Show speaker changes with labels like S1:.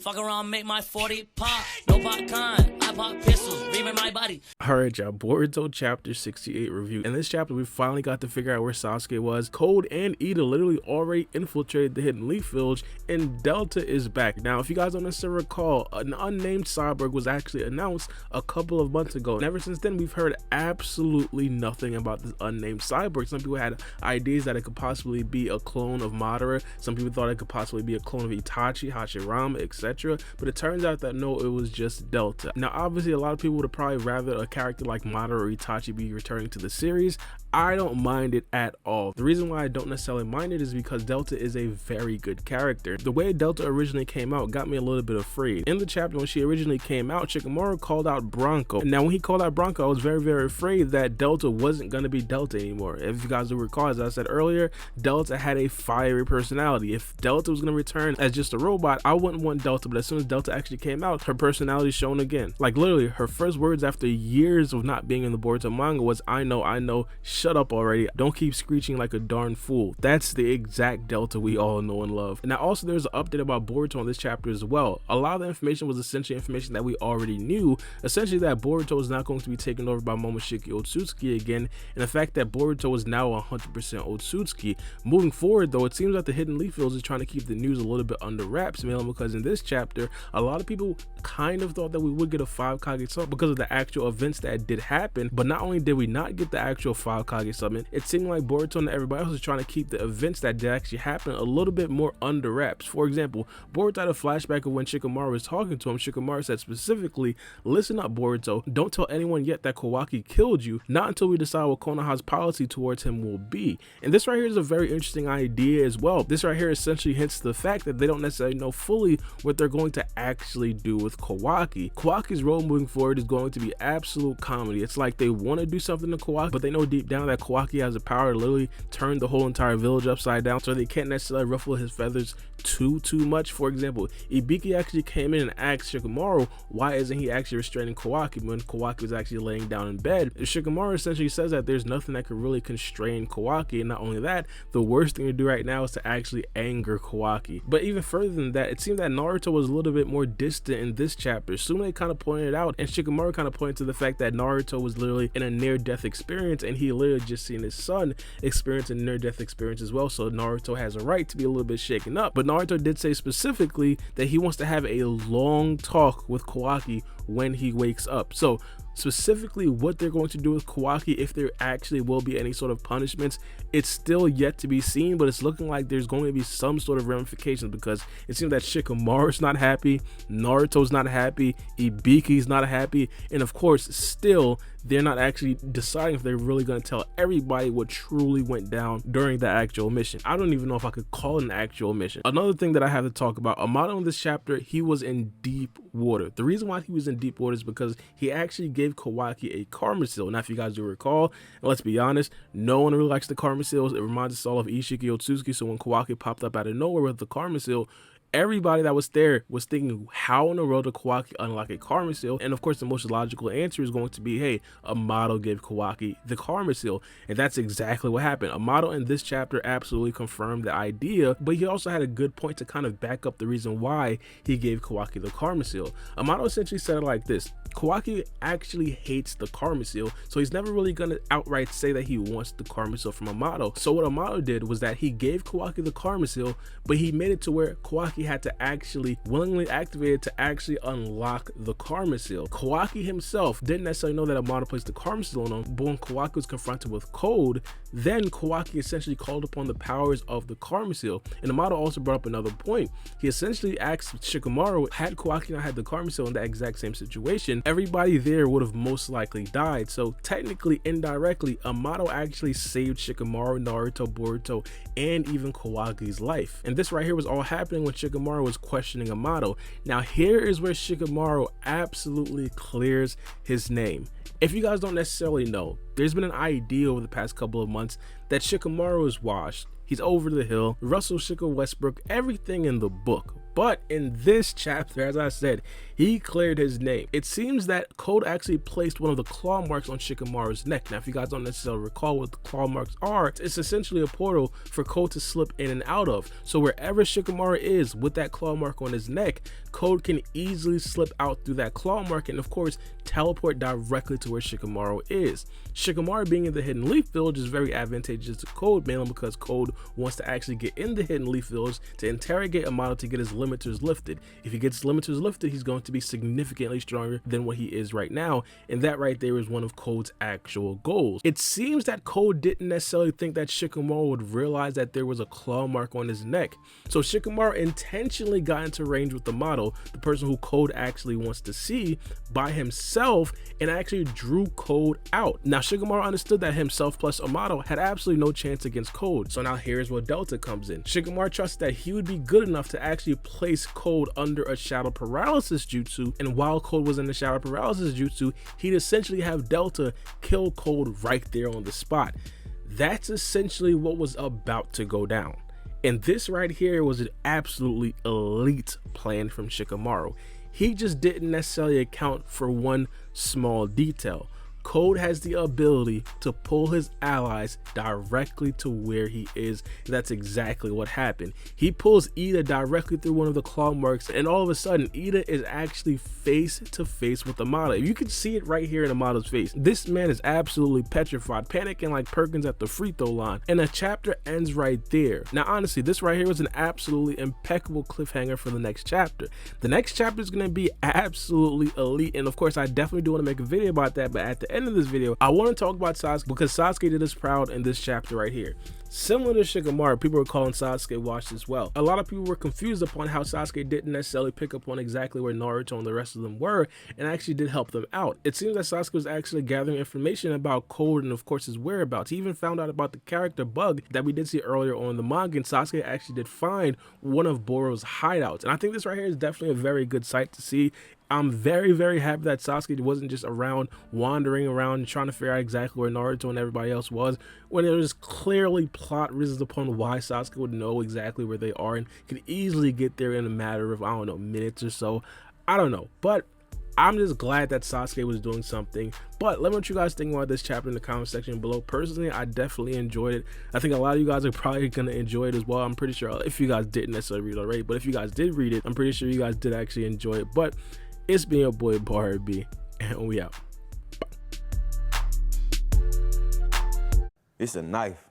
S1: Fuck around, make my 40 pop. No popcorn, I pop pistols, reaming my body.
S2: Alright y'all, Boruto chapter 68 review. In this chapter, we finally got to figure out where Sasuke was. Code and Eida literally already infiltrated the Hidden Leaf Village, and Delta is back. Now, if you guys don't necessarily recall, an unnamed cyborg was actually announced a couple of months ago. And ever since then, we've heard absolutely nothing about this unnamed cyborg. Some people had ideas that it could possibly be a clone of Madara. Some people thought it could possibly be a clone of Itachi, Hashirama, etc. But it turns out that no, it was just Delta. Now, obviously, a lot of people would have probably rather a character like Amado or Itachi be returning to the series. I don't mind it at all. The reason why I don't necessarily mind it is because Delta is a very good character. The way Delta originally came out got me a little bit afraid. In the chapter when she originally came out, Shikamaru called out Bronco. Now when he called out Bronco, I was very afraid that Delta wasn't going to be Delta anymore. If you guys will recall, as I said earlier, Delta had a fiery personality. If Delta was going to return as just a robot, I wouldn't want Delta, but as soon as Delta actually came out, her personality shown again. Like literally, her first words after years of not being in the Boruto manga was, I know, shut up already, don't keep screeching like a darn fool. That's the exact Delta we all know and love. Now also there's an update about Boruto on this chapter as well. A lot of the information was essentially information that we already knew, essentially that Boruto is not going to be taken over by Momoshiki Otsutsuki again, and the fact that Boruto is now 100% Otsutsuki. Moving forward though, it seems like the Hidden Leaf Village is trying to keep the news a little bit under wraps, mainly because in this chapter a lot of people kind of thought that we would get a 5 Kage summit because of the actual events that did happen. But not only did we not get the actual 5 Kage summit, it seemed like Boruto and everybody else is trying to keep the events that did actually happen a little bit more under wraps. For example, Boruto had a flashback of when Shikamaru was talking to him. Shikamaru said specifically, listen up Boruto, don't tell anyone yet that Kawaki killed you, not until we decide what Konoha's policy towards him will be. And this right here is a very interesting idea as well. This right here essentially hints to the fact that they don't necessarily know fully what they're going to actually do with Kawaki. Kawaki's role moving forward is going to be absolute comedy. It's like they want to do something to Kawaki, but they know deep down that Kawaki has the power to literally turn the whole entire village upside down, so they can't necessarily ruffle his feathers too much. For example, Ibiki actually came in and asked Shikamaru, why isn't he actually restraining Kawaki when Kawaki was actually laying down in bed? Shikamaru essentially says that there's nothing that could really constrain Kawaki, and not only that, the worst thing to do right now is to actually anger Kawaki. But even further than that, it seemed that Naruto was a little bit more distant in this chapter. Sumie kind of pointed it out, and Shikamaru kind of pointed to the fact that Naruto was literally in a near-death experience, and he literally just seen his son experience a near-death experience as well, so Naruto has a right to be a little bit shaken up. But Naruto did say specifically that he wants to have a long talk with Kawaki when he wakes up. So specifically what they're going to do with Kawaki, if there actually will be any sort of punishments, it's still yet to be seen, but it's looking like there's going to be some sort of ramifications, because it seems that Shikamaru's not happy, Naruto's not happy, Ibiki's not happy, and of course still they're not actually deciding if they're really going to tell everybody what truly went down during the actual mission. I don't even know if I could call it an actual mission. Another thing that I have to talk about, Amado in this chapter, he was in deep water. The reason why he was in deep water is because he actually gave Kawaki a karma seal. Now if you guys do recall, and let's be honest, no one really likes the karma seals. It reminds us all of Ishiki Otsutsuki. So when Kawaki popped up out of nowhere with the karma seal, everybody that was there was thinking, how in the world did Kawaki unlock a karma seal? And of course the most logical answer is going to be, hey, Amado gave Kawaki the karma seal, and that's exactly what happened. Amado in this chapter absolutely confirmed the idea, but he also had a good point to kind of back up the reason why he gave Kawaki the karma seal. Amado essentially said it like this: Kawaki actually hates the karma seal, so he's never really gonna outright say that he wants the karma seal from Amado. So what Amado did was that he gave Kawaki the karma seal, but he made it to where Kawaki had to actually willingly activate it to actually unlock the karma seal. Kawaki himself didn't necessarily know that Amado placed the karma seal on him, but when Kawaki was confronted with Code, then Kawaki essentially called upon the powers of the karma seal. And Amado also brought up another point. He essentially asked Shikamaru, had Kawaki not had the karma seal in that exact same situation, everybody there would have most likely died. So technically, indirectly, Amado actually saved Shikamaru, Naruto, Boruto, and even Kawaki's life. And this right here was all happening when Shikamaru was questioning Amado. Now here is where Shikamaru absolutely clears his name. If you guys don't necessarily know, there's been an idea over the past couple of months that Shikamaru is washed. He's over the hill, Russell Shika Westbrook, everything in the book. But in this chapter, as I said, he cleared his name. It seems that Code actually placed one of the claw marks on Shikamaru's neck. Now, if you guys don't necessarily recall what the claw marks are, it's essentially a portal for Code to slip in and out of. So wherever Shikamaru is with that claw mark on his neck, Code can easily slip out through that claw mark and of course teleport directly to where Shikamaru is. Shikamaru being in the Hidden Leaf Village is very advantageous to Code, mainly because Code wants to actually get in the Hidden Leaf Village to interrogate Amado to get his limiters lifted. If he gets limiters lifted, he's going to be significantly stronger than what he is right now, and that right there is one of Code's actual goals. It seems that Code didn't necessarily think that Shikamaru would realize that there was a claw mark on his neck, so Shikamaru intentionally got into range with Amado, the person who Code actually wants to see, by himself, and actually drew Code out. Now Shikamaru understood that himself plus Amado had absolutely no chance against Code, so now here's where Delta comes in. Shikamaru trusted that he would be good enough to actually place Code under a shadow paralysis jutsu, and while Code was in the shadow paralysis jutsu, he'd essentially have Delta kill Code right there on the spot. That's essentially what was about to go down. And this right here was an absolutely elite plan from Shikamaru. He just didn't necessarily account for one small detail. Code has the ability to pull his allies directly to where he is. That's exactly what happened. He pulls Eida directly through one of the claw marks, and all of a sudden Eida is actually face to face with Amado. You can see it right here in Amado's face. This man is absolutely petrified, panicking like Perkins at the free throw line, and the chapter ends right there. Now honestly, this right here was an absolutely impeccable cliffhanger for the next chapter. The next chapter is going to be absolutely elite, and of course I definitely do want to make a video about that, but at the end of this video I want to talk about Sasuke because Sasuke did us proud in this chapter right here. Similar to Shikamaru, people were calling Sasuke washed as well. A lot of people were confused upon how Sasuke didn't necessarily pick up on exactly where Naruto and the rest of them were, and actually did help them out. It seems that Sasuke was actually gathering information about Code and of course his whereabouts. He even found out about the character Bug that we did see earlier on in the manga, and Sasuke actually did find one of Boro's hideouts, and I think this right here is definitely a very good sight to see. I'm very, very happy that Sasuke wasn't just around wandering around trying to figure out exactly where Naruto and everybody else was, when there was clearly plot reasons upon why Sasuke would know exactly where they are and could easily get there in a matter of, I don't know, minutes or so. I don't know, but I'm just glad that Sasuke was doing something. But let me know what you guys think about this chapter in the comment section below. Personally, I definitely enjoyed it. I think a lot of you guys are probably going to enjoy it as well. I'm pretty sure if you guys didn't necessarily read it already, but if you guys did read it, I'm pretty sure you guys did actually enjoy it. But it's been your boy Bar B, and we out.
S3: It's a knife.